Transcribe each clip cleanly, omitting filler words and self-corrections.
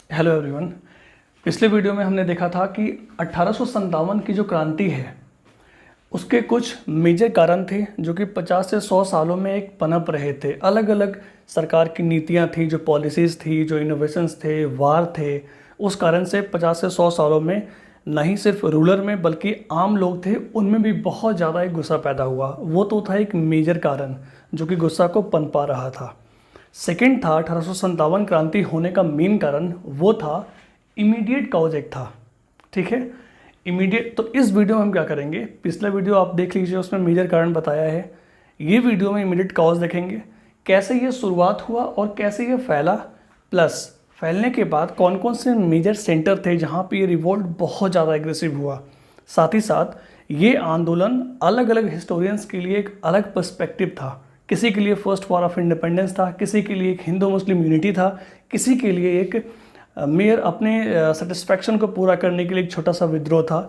Hello everyone. पिछले video में हमने देखा था कि 1857 की जो क्रांति है उसके कुछ मेजर कारण थे जो कि 50 से 100 सालों में एक पनप रहे थे। अलग अलग सरकार की नीतियां थी, जो पॉलिसीज़ थी, जो इनोवेशंस थे, वार थे। उस कारण से 50 से 100 सालों में नहीं सिर्फ रूलर में बल्कि आम लोग थे उनमें भी बहुत ज़्यादा एक गुस्सा पैदा हुआ। वो तो था एक मेजर कारण जो कि गुस्सा को पनपा रहा था। सेकेंड था 1857 क्रांति होने का मेन कारण, वो था इमीडिएट कॉज एक्ट था। ठीक है, इमीडिएट। तो इस वीडियो में हम क्या करेंगे, पिछला वीडियो आप देख लीजिए, उसमें मेजर कारण बताया है। ये वीडियो में इमीडिएट कॉज देखेंगे, कैसे ये शुरुआत हुआ और कैसे ये फैला, प्लस फैलने के बाद कौन कौन से मेजर सेंटर थे जहाँ पे ये रिवोल्ट बहुत ज़्यादा एग्रेसिव हुआ। साथ ही साथ ये आंदोलन अलग अलग हिस्टोरियंस के लिए एक अलग पर्सपेक्टिव था। किसी के लिए फर्स्ट वॉर ऑफ इंडिपेंडेंस था, किसी के लिए एक हिंदू मुस्लिम यूनिटी था, किसी के लिए एक मेयर अपने सेटिस्फैक्शन को पूरा करने के लिए एक छोटा सा विद्रोह था।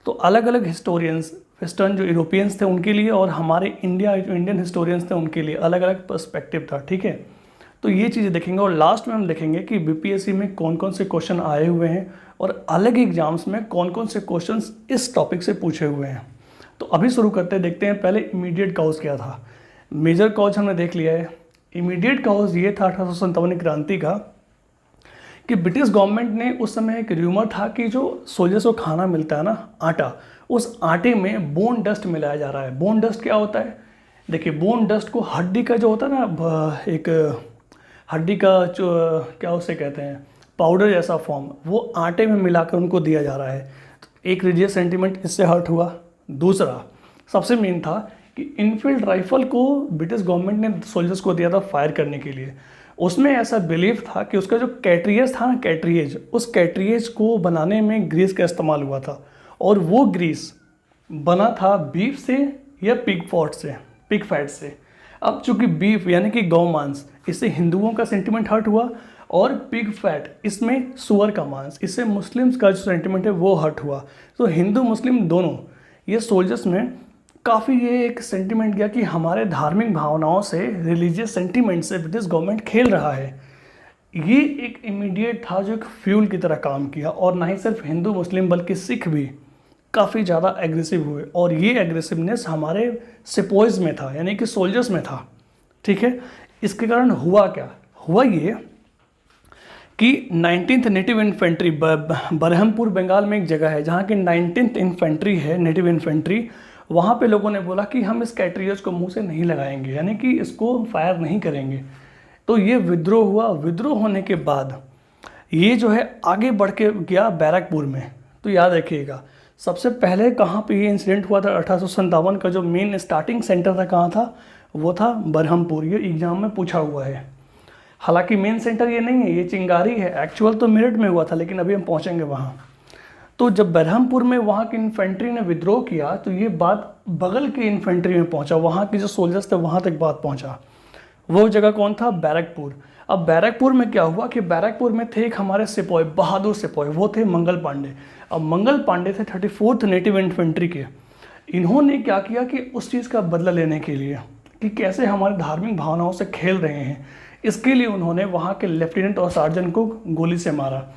तो अलग अलग हिस्टोरियंस, वेस्टर्न जो यूरोपियंस थे उनके लिए और हमारे इंडिया जो इंडियन हिस्टोरियंस थे उनके लिए अलग अलग पर्सपेक्टिव था। ठीक है, तो ये चीज़ें देखेंगे और लास्ट में हम देखेंगे कि बीपीएससी में कौन कौन से क्वेश्चन आए हुए हैं और अलग एग्जाम्स में कौन कौन से क्वेश्चंस इस टॉपिक से पूछे हुए हैं। तो अभी शुरू करते हैं, देखते हैं पहले इमीडिएट कॉज क्या था। मेजर कॉज हमने देख लिया है। इमीडिएट कॉज ये था 1857 क्रांति का कि ब्रिटिश गवर्नमेंट ने उस समय एक र्यूमर था कि जो सोल्जर्स को खाना मिलता है ना, आटा, उस आटे में बोन डस्ट मिलाया जा रहा है। बोन डस्ट क्या होता है? देखिए, बोन डस्ट को हड्डी का जो होता है ना, एक हड्डी का जो क्या उसे कहते हैं, पाउडर जैसा फॉर्म, वो आटे में मिलाकर उनको दिया जा रहा है। तो एक रिलीजियस सेंटीमेंट इससे हर्ट हुआ। दूसरा सबसे मेन था कि इनफील्ड राइफल को ब्रिटिश गवर्नमेंट ने सोल्जर्स को दिया था फायर करने के लिए। उसमें ऐसा बिलीफ था कि उसका जो कैट्रियज था ना, कैट्रियज, उस कैट्रियज को बनाने में ग्रीस का इस्तेमाल हुआ था और वो ग्रीस बना था बीफ से या पिग फॉट से, पिग फैट से। अब चूंकि बीफ यानी कि गौ मांस, इससे हिंदुओं का सेंटिमेंट हर्ट हुआ और पिग फैट इसमें सुअर का मांस, इससे मुस्लिम्स का जो सेंटिमेंट है वो हर्ट हुआ। तो हिंदू मुस्लिम दोनों ये सोल्जर्स में काफ़ी ये एक सेंटिमेंट गया कि हमारे धार्मिक भावनाओं से, रिलीजियस सेंटिमेंट से ब्रिटिश गवर्नमेंट खेल रहा है। ये एक इमीडिएट था जो एक फ्यूल की तरह काम किया और ना ही सिर्फ हिंदू मुस्लिम बल्कि सिख भी काफ़ी ज़्यादा एग्रेसिव हुए और ये एग्रेसिवनेस हमारे सिपोइज में था, यानी कि सोल्जर्स में था। ठीक है, इसके कारण हुआ क्या हुआ, ये कि 19th native infantry, Barhampur Bengal में एक जगह है जहाँ की 19th इन्फेंट्री है, नेटिव इन्फेंट्री। वहाँ पे लोगों ने बोला कि हम इस कैट्रियज को मुंह से नहीं लगाएंगे, यानी कि इसको फायर नहीं करेंगे। तो ये विद्रोह हुआ। विद्रोह होने के बाद ये जो है आगे बढ़ के गया बैरकपुर में। तो याद रखिएगा, सबसे पहले कहाँ पे ये इंसिडेंट हुआ था 1857 का, जो मेन स्टार्टिंग सेंटर था कहाँ था, वो था बरहमपुर। ये एग्जाम में पूछा हुआ है। हालांकि मेन सेंटर ये नहीं है, ये चिंगारी है। एक्चुअल तो मेरठ में हुआ था, लेकिन अभी हम पहुँचेंगे वहाँ। तो जब बरहमपुर में वहाँ की इन्फेंट्री ने विद्रोह किया तो ये बात बगल की इन्फेंट्री में पहुँचा, वहाँ के जो सोल्जर्स थे वहाँ तक बात पहुँचा। वो जगह कौन था? बैरकपुर। अब बैरकपुर में क्या हुआ कि बैरकपुर में थे एक हमारे सिपाही, बहादुर सिपाही, वो थे मंगल पांडे। अब मंगल पांडे थे 34th नेटिव इन्फेंट्री के। इन्होंने क्या किया कि उस चीज़ का बदला लेने के लिए कि कैसे हमारे धार्मिक भावनाओं से खेल रहे हैं, इसके लिए उन्होंने वहाँ के लेफ्टिनेंट और सार्जेंट को गोली से मारा।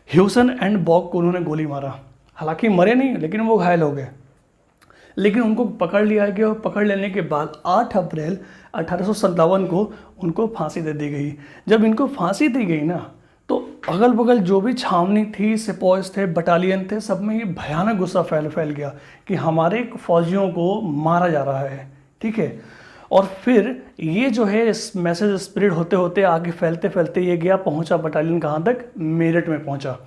ह्यूसन एंड बॉक को उन्होंने गोली मारा। हालांकि मरे नहीं, लेकिन वो घायल हो गए। लेकिन उनको पकड़ लिया गया और पकड़ लेने के बाद 8 अप्रैल 1857 को उनको फांसी दे दी गई। जब इनको फांसी दी गई ना, तो अगल बगल जो भी छावनी थी, सिपाहीज थे, बटालियन थे, सब में ये भयानक गुस्सा फैल गया कि हमारे फौजियों को मारा जा रहा है। ठीक है, और फिर ये जो है इस मैसेज स्प्रेड होते होते आगे फैलते फैलते ये गया, पहुंचा बटालियन कहाँ तक? मेरठ में पहुंचा।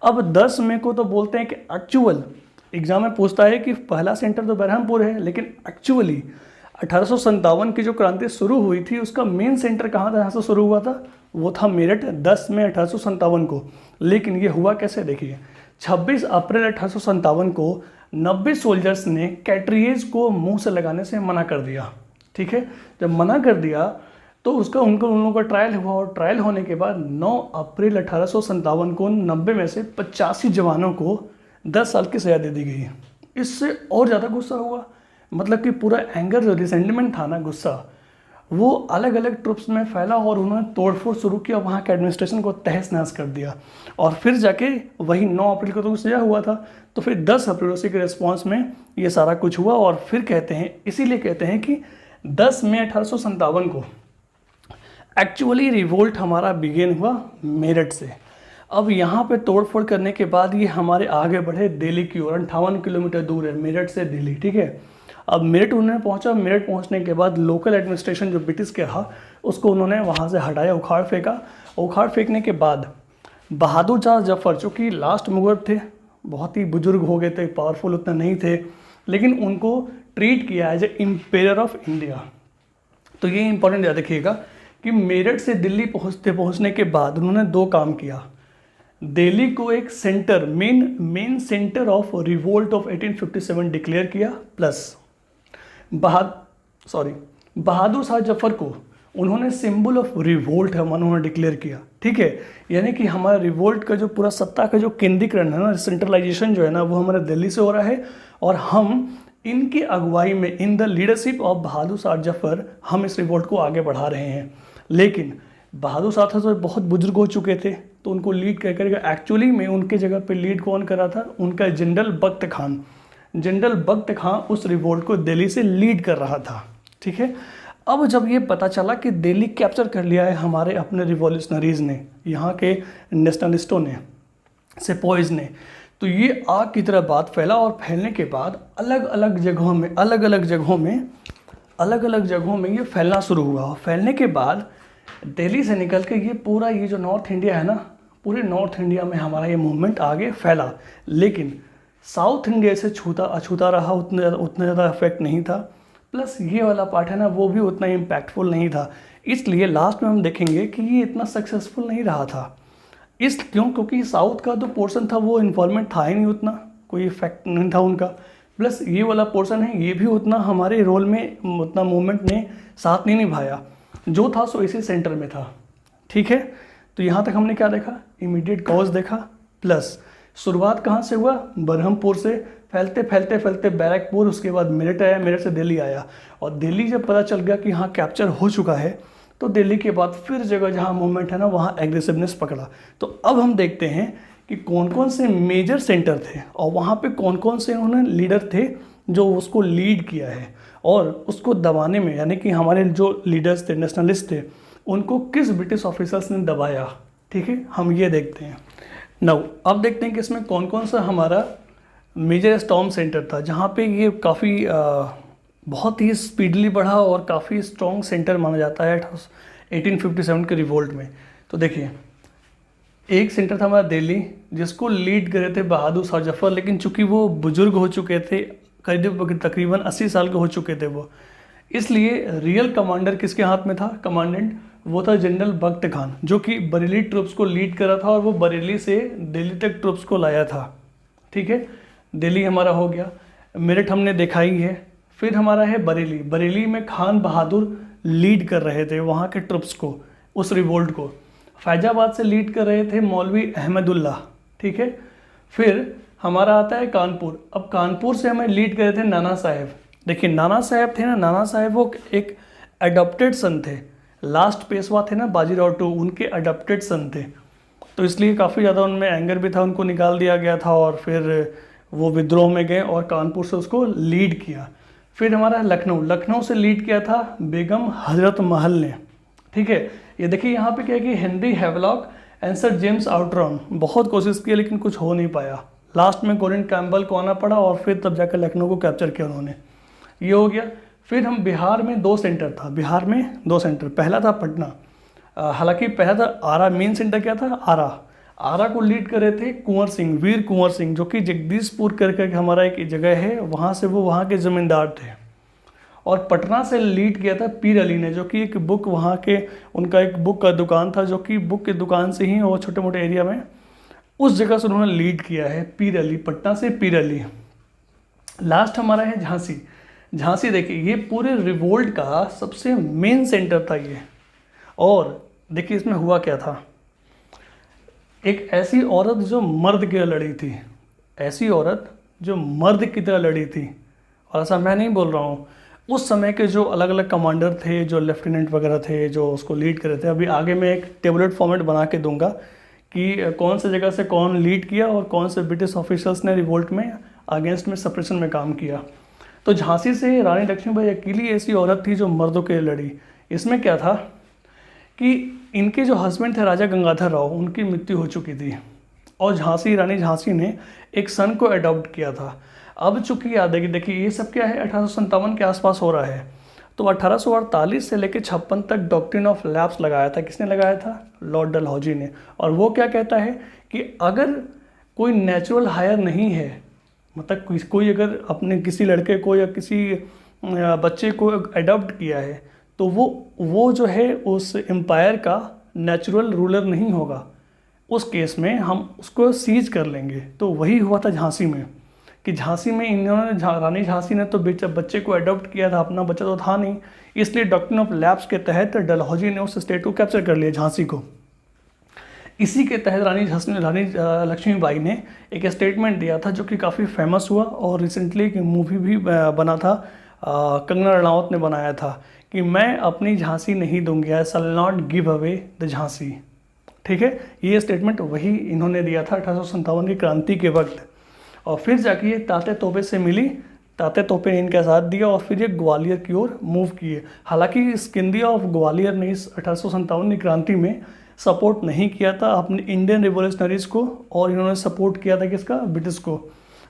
अब 10 मई को तो बोलते हैं कि एक्चुअल एग्जाम में पूछता है कि पहला सेंटर तो बरहमपुर है, लेकिन एक्चुअली 1857 की जो क्रांति शुरू हुई थी उसका मेन सेंटर कहाँ था, यहाँ से शुरू हुआ था, वो था मेरठ 10 मई 1857 को। लेकिन ये हुआ कैसे, देखिए 26 अप्रैल 1857 को 90 सोल्जर्स ने कैट्रियज को मुंह से लगाने से मना कर दिया। ठीक है, जब मना कर दिया तो उसका उन लोगों का ट्रायल हुआ और ट्रायल होने के बाद 9 अप्रैल 1857 को 90 में से 85 जवानों को 10 साल की सजा दे दी गई। इससे और ज़्यादा गुस्सा हुआ, मतलब कि पूरा एंगर, जो रिसेंटमेंट था ना, गुस्सा, वो अलग अलग ट्रुप्स में फैला और उन्होंने तोड़फोड़ शुरू किया, वहाँ के एडमिनिस्ट्रेशन को तहस नहस कर दिया। और फिर जाके वही 9 अप्रैल को तो सजा हुआ था, तो फिर 10 अप्रैल उसी के रिस्पॉन्स में ये सारा कुछ हुआ। और फिर कहते हैं, इसीलिए कहते हैं कि 10 मई 1857 को एक्चुअली रिवोल्ट हमारा बिगिन हुआ मेरठ से। अब यहाँ पे तोड़फोड़ करने के बाद ये हमारे आगे बढ़े दिल्ली की ओर, 58 किलोमीटर दूर है मेरठ से दिल्ली, ठीक है। अब मेरठ उन्होंने पहुँचा, मेरठ पहुँचने के बाद लोकल एडमिनिस्ट्रेशन जो ब्रिटिश के रहा उसको उन्होंने वहाँ से हटाया, उखाड़ फेंका। उखाड़ फेंकने के बाद बहादुर शाह जफर जो कि लास्ट मुगल थे, बहुत ही बुजुर्ग हो गए थे, पावरफुल उतना नहीं थे, लेकिन उनको ट्रीट किया as a empire of India. तो ये इंपॉर्टेंट याद रखिएगा कि मेरठ से दिल्ली पहुँचने के बाद उन्होंने 2 काम किया। दिल्ली को एक centre, main centre of revolt of 1857 declare किया, प्लस बहादुर शाह जफर को उन्होंने सिंबल ऑफ रिवोल्ट है उन्होंने डिक्लेयर किया, ठीक है। यानी कि हमारा रिवोल्ट का जो पूरा सत्ता का जो केंद्रीकरण है ना, सेंट्रलाइजेशन जो है ना, वो हमारे दिल्ली से हो रहा है। और हम इनकी अगुवाई में, in the leadership of Bahadur Shah Zafar, हम इस रिवोल्ट को आगे बढ़ा रहे हैं। लेकिन बहादुर शाह तो बहुत बुजुर्ग हो चुके थे, तो उनको लीड कर एक्चुअली में उनके जगह पे लीड कौन कर रहा था, उनका जनरल बख्त खान। जनरल बख्त खान उस रिवोल्ट को दिल्ली से लीड कर रहा था, ठीक है। अब जब ये पता चला कि दिल्ली कैप्चर कर लिया है हमारे अपने रिवॉल्यूशनरीज ने, यहाँ के नेशनलिस्टों ने, सिपॉइज ने, तो ये आग की तरह बात फैला। और फैलने के बाद अलग अलग जगहों में ये फैलना शुरू हुआ। और फैलने के बाद दिल्ली से निकल के ये पूरा ये जो नॉर्थ इंडिया है ना, पूरे नॉर्थ इंडिया में हमारा ये मूवमेंट आगे फैला। लेकिन साउथ इंडिया से अछूता रहा, उतना ज़्यादा इफेक्ट नहीं था। प्लस ये वाला पार्ट है ना, वो भी उतना इम्पैक्टफुल नहीं था। इसलिए लास्ट में हम देखेंगे कि ये इतना सक्सेसफुल नहीं रहा था। क्योंकि साउथ का जो पोर्शन था वो इन्वॉल्वमेंट था ही नहीं, उतना कोई इफेक्ट नहीं था उनका। प्लस ये वाला पोर्शन है, ये भी उतना हमारे रोल में उतना मूवमेंट ने साथ नहीं निभाया। जो था सो इसी सेंटर में था, ठीक है। तो यहाँ तक हमने क्या देखा, इमीडिएट कॉज देखा। प्लस शुरुआत कहाँ से हुआ, बरहमपुर से फैलते बैरकपुर, उसके बाद मेरठ आया, मेरठ से दिल्ली आया। और दिल्ली जब पता चल गया कि हाँ कैप्चर हो चुका है, तो दिल्ली के बाद फिर जगह जहाँ मूवमेंट है ना, वहाँ एग्रेसिवनेस पकड़ा। तो अब हम देखते हैं कि कौन कौन से मेजर सेंटर थे और वहाँ पे कौन कौन से उन्होंने लीडर थे जो उसको लीड किया है, और उसको दबाने में, यानी कि हमारे जो लीडर्स थे, नेशनलिस्ट थे, उनको किस ब्रिटिश ऑफिसर्स ने दबाया, ठीक है। हम ये देखते हैं नाउ। अब देखते हैं कि इसमें कौन कौन सा हमारा मेजर स्टॉर्म सेंटर था, जहाँ पे ये काफ़ी बहुत ही स्पीडली बढ़ा और काफ़ी स्ट्रॉन्ग सेंटर माना जाता है 1857 के रिवोल्ट में। तो देखिए, एक सेंटर था हमारा दिल्ली, जिसको लीड कर रहे थे बहादुर शाह जफर, लेकिन चूंकि वो बुजुर्ग हो चुके थे, करीब तकरीबन 80 साल के हो चुके थे वो, इसलिए रियल कमांडर किसके हाथ में था, कमांडेंट, वो था जनरल बख्त खान, जो कि बरेली ट्रुप्स को लीड कर रहा था और वो बरेली से दिल्ली तक ट्रुप्स को लाया था, ठीक है। दिल्ली हमारा हो गया, मेरठ हमने देखा ही है। फिर हमारा है बरेली। बरेली में खान बहादुर लीड कर रहे थे वहाँ के ट्रुप्स को, उस रिवोल्ट को। फैजाबाद से लीड कर रहे थे मौलवी अहमदुल्ला, ठीक है। फिर हमारा आता है कानपुर। अब कानपुर से हमें लीड कर रहे थे नाना साहेब। देखिए, नाना साहेब थे ना, नाना साहेब वो एक अडॉप्टेड सन थे, लास्ट पेशवा थे ना बाजीराव टू, उनके अडॉप्टेड सन थे। तो इसलिए काफ़ी ज़्यादा उनमें एंगर भी था, उनको निकाल दिया गया था और फिर वो विद्रोह में गए और कानपुर से उसको लीड किया। फिर हमारा लखनऊ से लीड किया था बेगम हजरत महल ने, ठीक है। ये देखिए यहाँ पे क्या है कि Henry Havelock and sir James Outram, बहुत कोशिश की लेकिन कुछ हो नहीं पाया। लास्ट में कॉलिन कैम्पबेल को आना पड़ा और फिर तब जाकर लखनऊ को कैप्चर किया उन्होंने। ये हो गया। फिर हम बिहार में 2 सेंटर था, बिहार में 2 सेंटर। पहला था पटना, हालांकि पहला था आरा, मेन सेंटर क्या था, आरा को लीड कर रहे थे कुंवर सिंह, वीर कुंवर सिंह, जो कि जगदीशपुर करके हमारा एक जगह है, वहाँ से वो वहाँ के ज़मींदार थे। और पटना से लीड किया था पीर अली ने, जो कि एक बुक वहाँ के, उनका एक बुक का दुकान था, जो कि बुक की दुकान से ही वो छोटे मोटे एरिया में उस जगह से उन्होंने लीड किया है, पीर अली, पटना से पीर अली। लास्ट हमारा है झांसी। झांसी देखिए, ये पूरे रिवोल्ट का सबसे मेन सेंटर था ये। और देखिए इसमें हुआ क्या था, एक ऐसी औरत जो मर्द की तरह लड़ी थी, ऐसी औरत जो मर्द की तरह लड़ी थी, और ऐसा मैं नहीं बोल रहा हूँ, उस समय के जो अलग अलग कमांडर थे, जो लेफ्टिनेंट वगैरह थे, जो उसको लीड कर रहे थे, अभी आगे मैं एक टेबलेट फॉर्मेट बना के दूंगा कि कौन से जगह से कौन लीड किया और कौन से ब्रिटिश ऑफिसर्स ने रिवोल्ट में अगेंस्ट में सप्रेशन में काम किया। तो झांसी से रानी लक्ष्मीबाई अकेली ऐसी औरत थी जो मर्दों के लिए लड़ी। इसमें क्या था कि इनके जो हस्बैंड थे राजा गंगाधर राव, उनकी मृत्यु हो चुकी थी और रानी झांसी ने एक सन को अडॉप्ट किया था। अब चूंकि याद है कि देखिए ये सब क्या है 1857 के आसपास हो रहा है, तो 1848 से लेकर 56 तक डॉक्ट्रिन ऑफ लैप्स लगाया था। किसने लगाया था? लॉर्ड डलहौजी ने। और वो क्या कहता है कि अगर कोई नेचुरल हायर नहीं है, मतलब कोई अगर अपने किसी लड़के को या किसी बच्चे को अडॉप्ट किया है, तो वो जो है उस एम्पायर का नेचुरल रूलर नहीं होगा, उस केस में हम उसको सीज कर लेंगे। तो वही हुआ था झांसी में कि झांसी में इन्होंने रानी झांसी ने तो बच्चे को अडॉप्ट किया था, अपना बच्चा तो था नहीं, इसलिए डॉक्ट्रिन ऑफ लैप्स के तहत डलहौजी ने उस स्टेट को कैप्चर कर लिया, झांसी को। इसी के तहत रानी लक्ष्मीबाई ने एक स्टेटमेंट दिया था जो कि काफ़ी फेमस हुआ और रिसेंटली एक मूवी भी बना था, कंगना रनावत ने बनाया था कि मैं अपनी झांसी नहीं दूंगी, I shall not give away the Jhansi. ठीक है, ये स्टेटमेंट वही इन्होंने दिया था 1857 की क्रांति के वक्त। और फिर जाके ये ताते तोपे से मिली, ताते तोपे ने इनका साथ दिया और फिर ये ग्वालियर की ओर मूव किए। हालांकि सिकंदिया ऑफ ग्वालियर ने इस 1857 की क्रांति में सपोर्ट नहीं किया था अपने इंडियन रिवोल्यूशनरीज को, और इन्होंने सपोर्ट किया था किसका? ब्रिटिश को।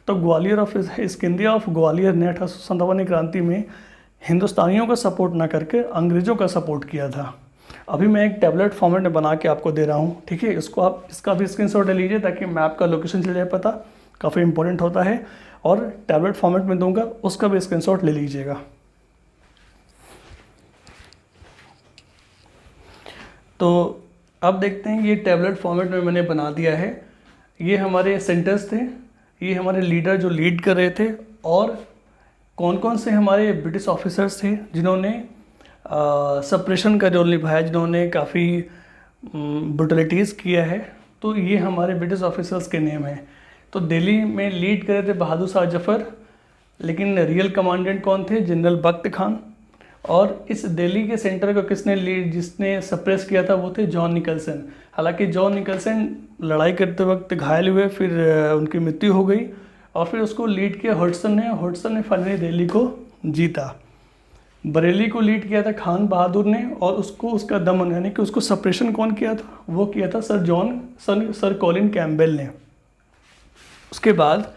तो सिकंदिया ऑफ ग्वालियर ने 1857 की क्रांति में हिंदुस्तानियों का सपोर्ट ना करके अंग्रेज़ों का सपोर्ट किया था। अभी मैं एक टैबलेट फॉर्मेट में बना के आपको दे रहा हूँ, ठीक है। इसको आप इसका भी स्क्रीनशॉट ले लीजिए ताकि मैप का लोकेशन चल जाए पता, काफ़ी इंपॉर्टेंट होता है। और टैबलेट फॉर्मेट में दूंगा, उसका भी स्क्रीनशॉट ले लीजिएगा। तो अब देखते हैं, ये टैबलेट फॉर्मेट में मैंने बना दिया है। ये हमारे सेंटर्स थे, ये हमारे लीडर जो लीड कर रहे थे, और कौन कौन से हमारे ब्रिटिश ऑफिसर्स थे जिन्होंने सप्रेशन का रोल निभाया, जिन्होंने काफ़ी ब्रुटलिटीज़ किया है। तो ये हमारे ब्रिटिश ऑफिसर्स के नेम हैं। तो दिल्ली में लीड करे थे बहादुर शाह जफ़र, लेकिन रियल कमांडेंट कौन थे? जनरल बख्त खान। और इस दिल्ली के सेंटर को जिसने सप्रेस किया था वो थे जॉन निकलसन। हालांकि जॉन निकलसन लड़ाई करते वक्त घायल हुए, फिर उनकी मृत्यु हो गई, और फिर उसको लीड किया हडसन ने फाइनली दिल्ली को जीता। बरेली को लीड किया था खान बहादुर ने, और उसका दमन यानी कि उसको सप्रेशन कौन किया था? वो किया था सर कॉलिन कैम्पबेल ने। उसके बाद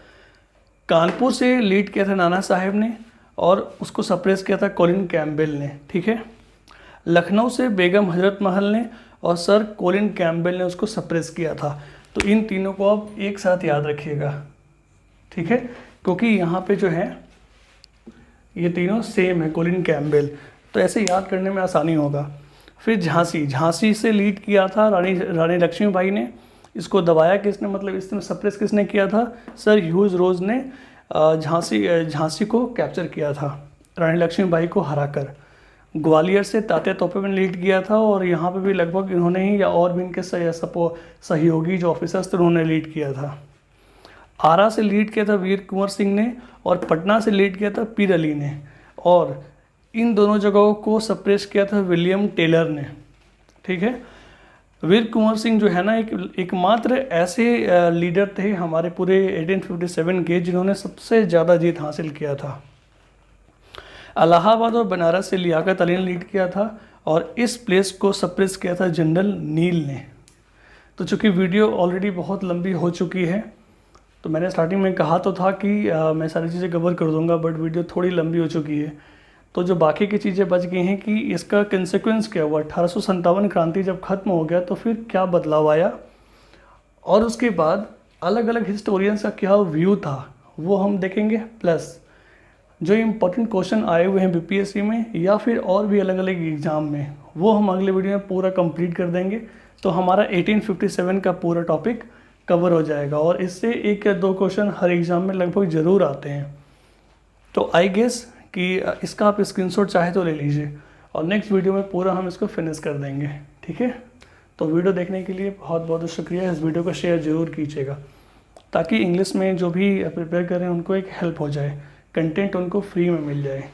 कानपुर से लीड किया था नाना साहेब ने, और उसको सप्रेस किया था कॉलिन कैम्पबेल ने, ठीक है। लखनऊ से बेगम हजरत महल ने और सर कॉलिन कैम्पबेल ने उसको सप्रेस किया था। तो इन तीनों को आप एक साथ याद रखिएगा, ठीक है, क्योंकि यहाँ पे जो है ये तीनों सेम है, कॉलिन कैम्पबेल, तो ऐसे याद करने में आसानी होगा। फिर झांसी से लीड किया था रानी लक्ष्मीबाई ने। इसको दबाया किसने, मतलब इसमें सप्रेस किसने किया था? सर ह्यूज रोज ने झांसी को कैप्चर किया था रानी लक्ष्मीबाई को हराकर। ग्वालियर से तात्या तोपे ने लीड किया था, और यहाँ पे भी लगभग इन्होंने ही या और भी इनके सहयोगी जो ऑफिसर्स थे उन्होंने लीड किया था। आरा से लीड किया था वीर कुंवर सिंह ने, और पटना से लीड किया था पीर अली ने, और इन दोनों जगहों को सप्रेस किया था विलियम टेलर ने, ठीक है। वीर कुंवर सिंह जो है ना एकमात्र ऐसे लीडर थे हमारे पूरे 1857 के जिन्होंने सबसे ज़्यादा जीत हासिल किया था। इलाहाबाद और बनारस से लियाकत अली ने लीड किया था, और इस प्लेस को सप्रेस किया था जनरल नील ने। तो चूँकि वीडियो ऑलरेडी बहुत लंबी हो चुकी है, तो मैंने स्टार्टिंग में कहा तो था कि मैं सारी चीज़ें कवर कर दूंगा, बट वीडियो थोड़ी लंबी हो चुकी है। तो जो बाकी की चीज़ें बच गई हैं कि इसका कंसेक्वेंस क्या हुआ, 1857 क्रांति जब ख़त्म हो गया तो फिर क्या बदलाव आया, और उसके बाद अलग अलग हिस्टोरियंस का क्या व्यू था वो हम देखेंगे। प्लस जो इम्पोर्टेंट क्वेश्चन आए हुए हैं बीपीएससी में या फिर और भी अलग अलग एग्ज़ाम में, वो हम अगले वीडियो में पूरा कंप्लीट कर देंगे। तो हमारा 1857 का पूरा टॉपिक कवर हो जाएगा, और इससे एक या दो क्वेश्चन हर एग्ज़ाम में लगभग ज़रूर आते हैं। तो आई गेस कि इसका आप स्क्रीनशॉट चाहे तो ले लीजिए, और नेक्स्ट वीडियो में पूरा हम इसको फिनिश कर देंगे, ठीक है। तो वीडियो देखने के लिए बहुत बहुत शुक्रिया। इस वीडियो को शेयर ज़रूर कीजिएगा ताकि इंग्लिश में जो भी प्रिपेयर करें उनको एक हेल्प हो जाए, कंटेंट उनको फ्री में मिल जाए।